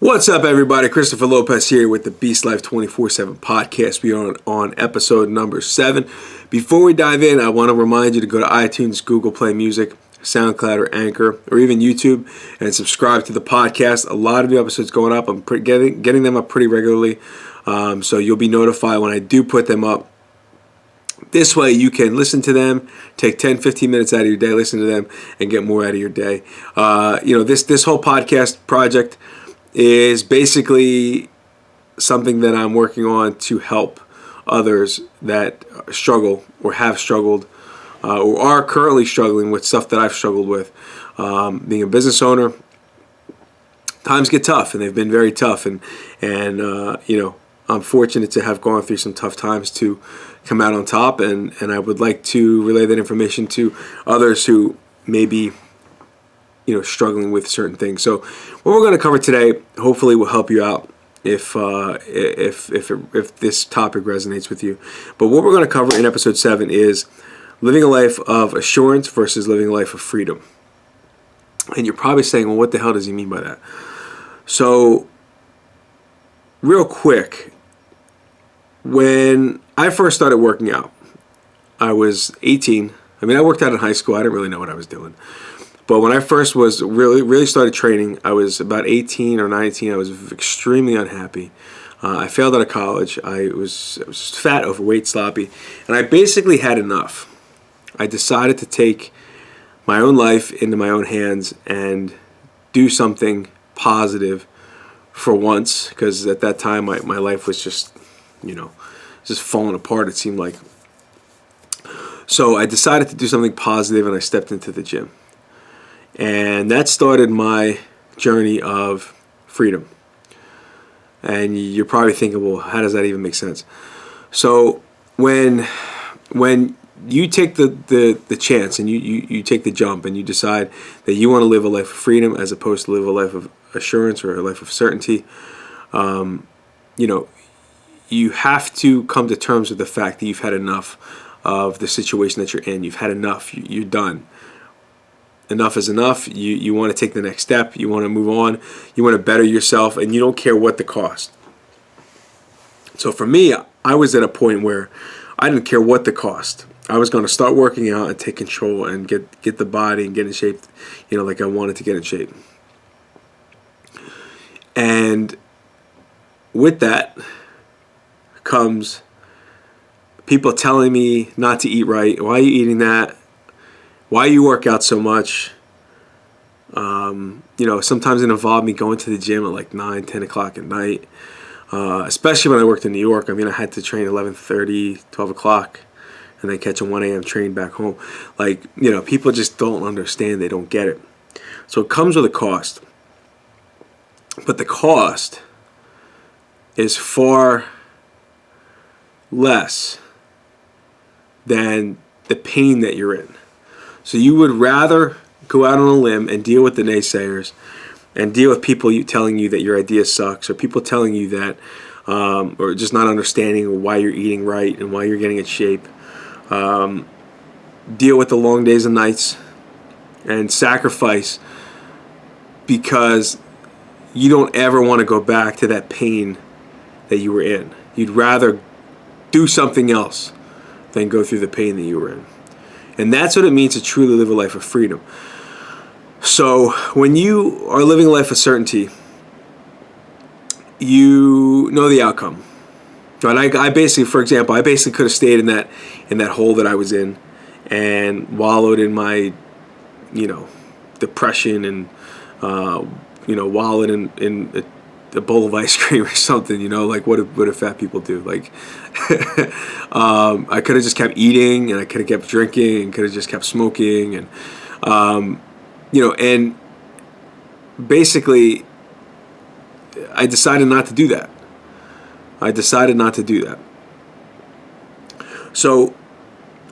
What's up, everybody? Christopher Lopez here with the Beast Life 24/7 podcast. We are on episode number 7. Before we dive in, I want to remind you to go to iTunes, Google Play Music, SoundCloud, or Anchor, or even YouTube, and subscribe to the podcast. A lot of new episodes going up. I'm getting them up pretty regularly, so you'll be notified when I do put them up. This way you can listen to them, take 10, 15 minutes out of your day, listen to them, and get more out of your day. This whole podcast project is basically something that I'm working on to help others that struggle or have struggled or are currently struggling with stuff that I've struggled with. Being a business owner, times get tough, and they've been very tough, and I'm fortunate to have gone through some tough times to come out on top, and I would like to relay that information to others who may be struggling with certain things. So what we're going to cover today hopefully will help you out if this topic resonates with you. But what we're going to cover in episode 7 is living a life of assurance versus living a life of freedom. And you're probably saying, well, what the hell does he mean by that? So real quick, when I first started working out, I was 18. I worked out in high school. I didn't really know what I was doing. But when I first was really started training, I was about 18 or 19. I was extremely unhappy. I failed out of college. I was fat, overweight, sloppy, and I basically had enough. I decided to take my own life into my own hands and do something positive for once, because at that time my life was just falling apart, it seemed like. So I decided to do something positive, and I stepped into the gym. And that started my journey of freedom. And you're probably thinking, well, how does that even make sense? So when you take the chance and you take the jump and you decide that you want to live a life of freedom as opposed to live a life of assurance or a life of certainty, you have to come to terms with the fact that you've had enough of the situation that you're in. You've had enough. You're done. Enough is enough. You want to take the next step. You want to move on. You want to better yourself, and you don't care what the cost. So for me, I was at a point where I didn't care what the cost. I was going to start working out and take control and get the body and get in shape, like I wanted to get in shape. And with that comes people telling me not to eat right. Why are you eating that? Why you work out so much? Sometimes it involved me going to the gym at like 9, 10 o'clock at night. Especially when I worked in New York. I had to train 11:30, 12 o'clock, and then catch a 1 a.m. train back home. People just don't understand. They don't get it. So it comes with a cost. But the cost is far less than the pain that you're in. So you would rather go out on a limb and deal with the naysayers and deal with people telling you that your idea sucks, or people telling you that, or just not understanding why you're eating right and why you're getting in shape. Deal with the long days and nights and sacrifice because you don't ever want to go back to that pain that you were in. You'd rather do something else than go through the pain that you were in. And that's what it means to truly live a life of freedom. So when you are living a life of certainty, you know the outcome. Right? I basically could have stayed in that hole that I was in and wallowed in my, depression and, wallowed in a bowl of ice cream or something, like what do fat people do? I could have just kept eating, and I could have kept drinking, and could have just kept smoking, and and basically I decided not to do that. So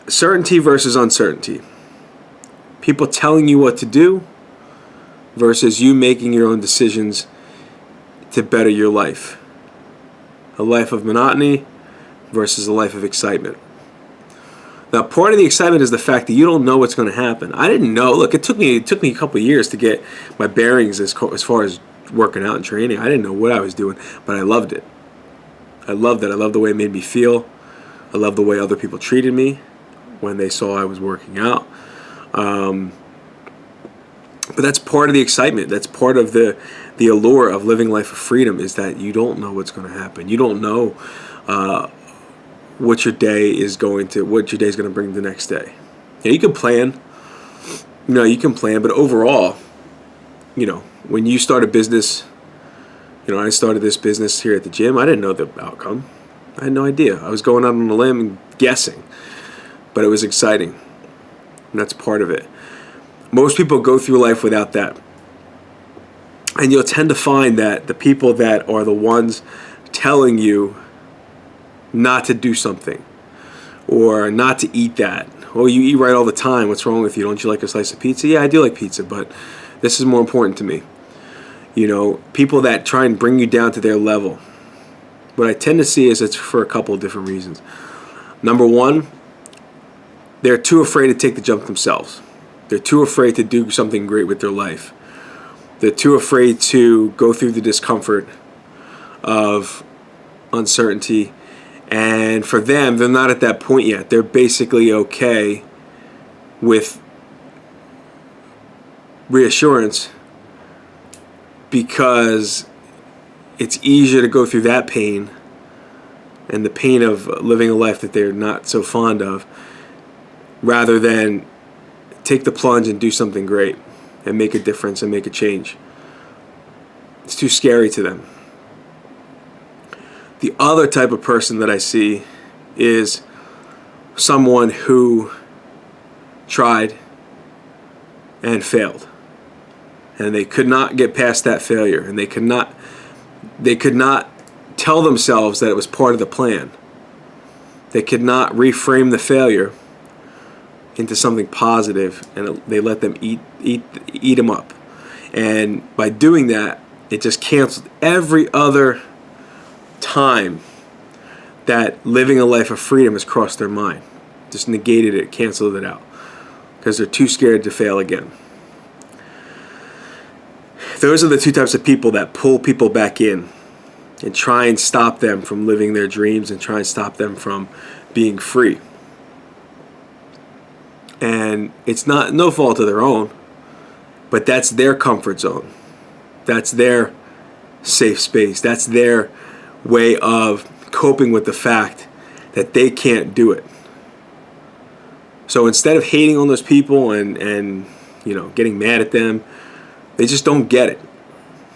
certainty versus uncertainty. People telling you what to do versus you making your own decisions to better your life. A life of monotony versus a life of excitement. Now, part of the excitement is the fact that you don't know what's going to happen. I didn't know. Look, it took me a couple of years to get my bearings as far as working out and training. I didn't know what I was doing, but I loved it. I loved it. I loved the way it made me feel. I loved the way other people treated me when they saw I was working out. But that's part of the excitement. That's part of the allure of living life of freedom, is that you don't know what's going to happen. You don't know what your day is going to bring the next day. Yeah, you can plan. You can plan, but overall, when you start a business, I started this business here at the gym. I didn't know the outcome. I had no idea. I was going out on a limb and guessing, but it was exciting, and that's part of it. Most people go through life without that. And you'll tend to find that the people that are the ones telling you not to do something or not to eat that. Oh, you eat right all the time. What's wrong with you? Don't you like a slice of pizza? Yeah, I do like pizza, but this is more important to me. People that try and bring you down to their level. What I tend to see is it's for a couple of different reasons. Number one, they're too afraid to take the jump themselves. They're too afraid to do something great with their life. They're too afraid to go through the discomfort of uncertainty. And for them, they're not at that point yet. They're basically okay with reassurance because it's easier to go through that pain and the pain of living a life that they're not so fond of, rather than take the plunge and do something great and make a difference and make a change. It's too scary to them. The other type of person that I see is someone who tried and failed, and they could not get past that failure, and they could not tell themselves that it was part of the plan. They could not reframe the failure into something positive, and they let them eat them up. And by doing that, it just canceled every other time that living a life of freedom has crossed their mind. Just negated it, canceled it out, because they're too scared to fail again. Those are the two types of people that pull people back in and try and stop them from living their dreams and try and stop them from being free. And it's no fault of their own, but that's their comfort zone. That's their safe space. That's their way of coping with the fact that they can't do it. So instead of hating on those people and getting mad at them, they just don't get it.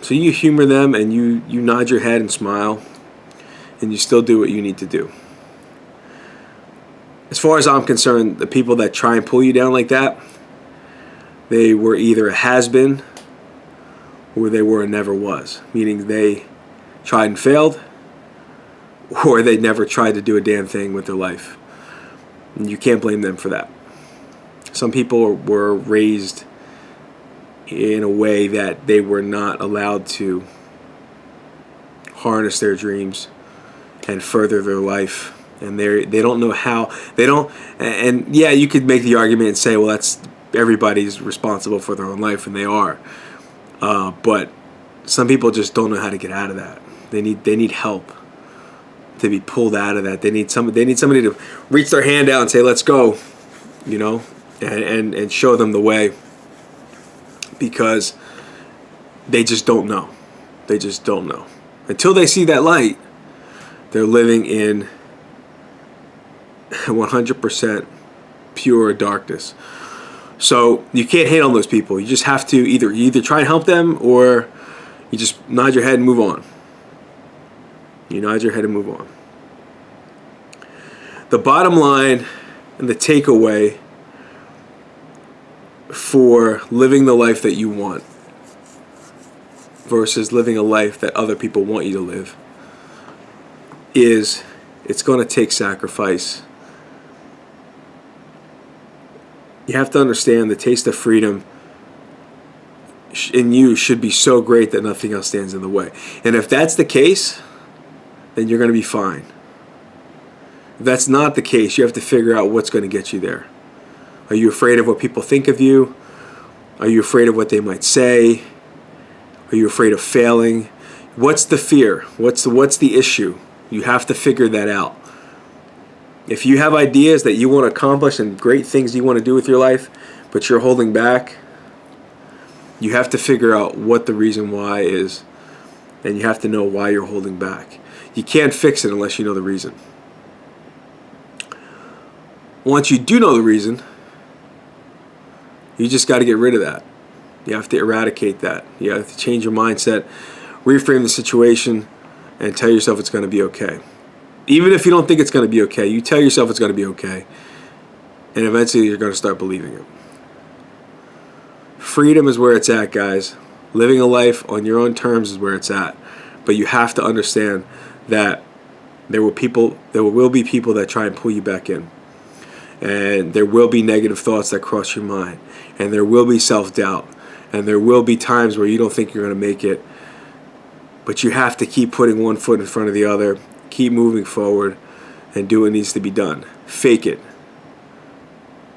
So you humor them and you nod your head and smile, and you still do what you need to do. As far as I'm concerned, the people that try and pull you down like that, they were either a has-been or they were a never was, meaning they tried and failed, or they never tried to do a damn thing with their life. And you can't blame them for that. Some people were raised in a way that they were not allowed to harness their dreams and further their life, and they don't know how. And yeah, you could make the argument and say, well, that's everybody's responsible for their own life, and they are. But some people just don't know how to get out of that. They need help to be pulled out of that. They need somebody to reach their hand out and say, let's go, and show them the way, because they just don't know. They just don't know. Until they see that light, they're living in 100% pure darkness. So you can't hate on those people. You just have to either try and help them, or you just nod your head and move on. You nod your head and move on. The bottom line and the takeaway for living the life that you want versus living a life that other people want you to live is it's going to take sacrifice. You have to understand the taste of freedom in you should be so great that nothing else stands in the way. And if that's the case, then you're going to be fine. If that's not the case, you have to figure out what's going to get you there. Are you afraid of what people think of you? Are you afraid of what they might say? Are you afraid of failing? What's the fear? What's the issue? You have to figure that out. If you have ideas that you want to accomplish and great things you want to do with your life, but you're holding back, you have to figure out what the reason why is, and you have to know why you're holding back. You can't fix it unless you know the reason. Once you do know the reason, you just got to get rid of that. You have to eradicate that. You have to change your mindset, reframe the situation, and tell yourself it's going to be okay. Even if you don't think it's going to be okay, you tell yourself it's going to be okay, and eventually you're going to start believing it. Freedom is where it's at, guys. Living a life on your own terms is where it's at. But you have to understand that there will be people that try and pull you back in. And there will be negative thoughts that cross your mind. And there will be self-doubt. And there will be times where you don't think you're going to make it. But you have to keep putting one foot in front of the other. Keep moving forward and do what needs to be done. Fake it.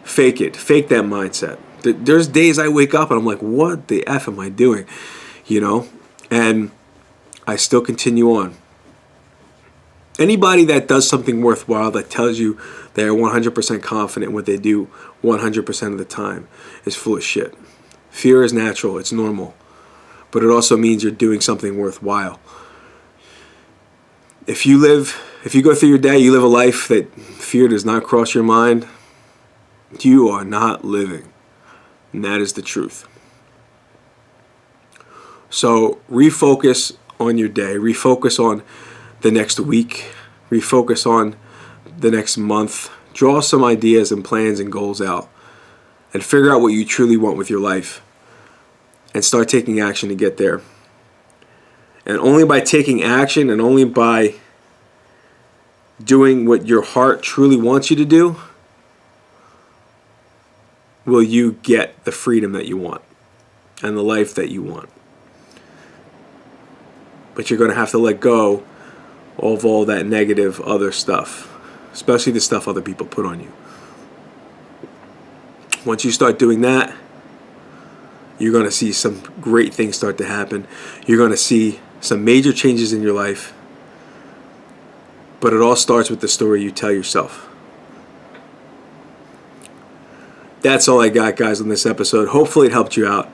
Fake it. Fake that mindset. There's days I wake up and I'm like, what the F am I doing? You know? And I still continue on. Anybody that does something worthwhile, that tells you they're 100% confident in what they do 100% of the time, is full of shit. Fear is natural. It's normal. But it also means you're doing something worthwhile. If you go through your day, you live a life that fear does not cross your mind, you are not living. And that is the truth. So refocus on your day. Refocus on the next week. Refocus on the next month. Draw some ideas and plans and goals out. And figure out what you truly want with your life. And start taking action to get there. And only by taking action and only by doing what your heart truly wants you to do will you get the freedom that you want and the life that you want. But you're going to have to let go of all that negative other stuff, especially the stuff other people put on you. Once you start doing that, you're going to see some great things start to happen. You're going to see some major changes in your life. But it all starts with the story you tell yourself. That's all I got, guys, on this episode. Hopefully it helped you out.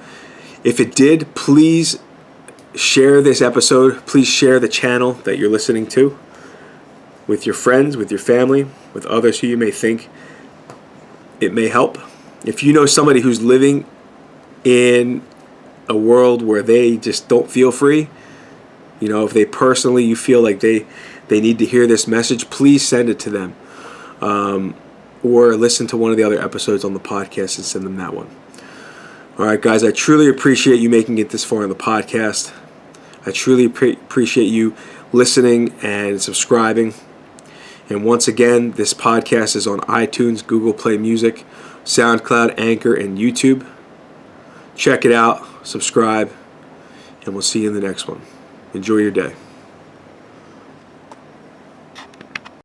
If it did, please share this episode. Please share the channel that you're listening to with your friends, with your family, with others who you may think it may help. If you know somebody who's living in a world where they just don't feel free, you know, if they personally, you feel like they need to hear this message, please send it to them. Or listen to one of the other episodes on the podcast and send them that one. All right, guys, I truly appreciate you making it this far on the podcast. I truly appreciate you listening and subscribing. And once again, this podcast is on iTunes, Google Play Music, SoundCloud, Anchor, and YouTube. Check it out, subscribe, and we'll see you in the next one. Enjoy your day.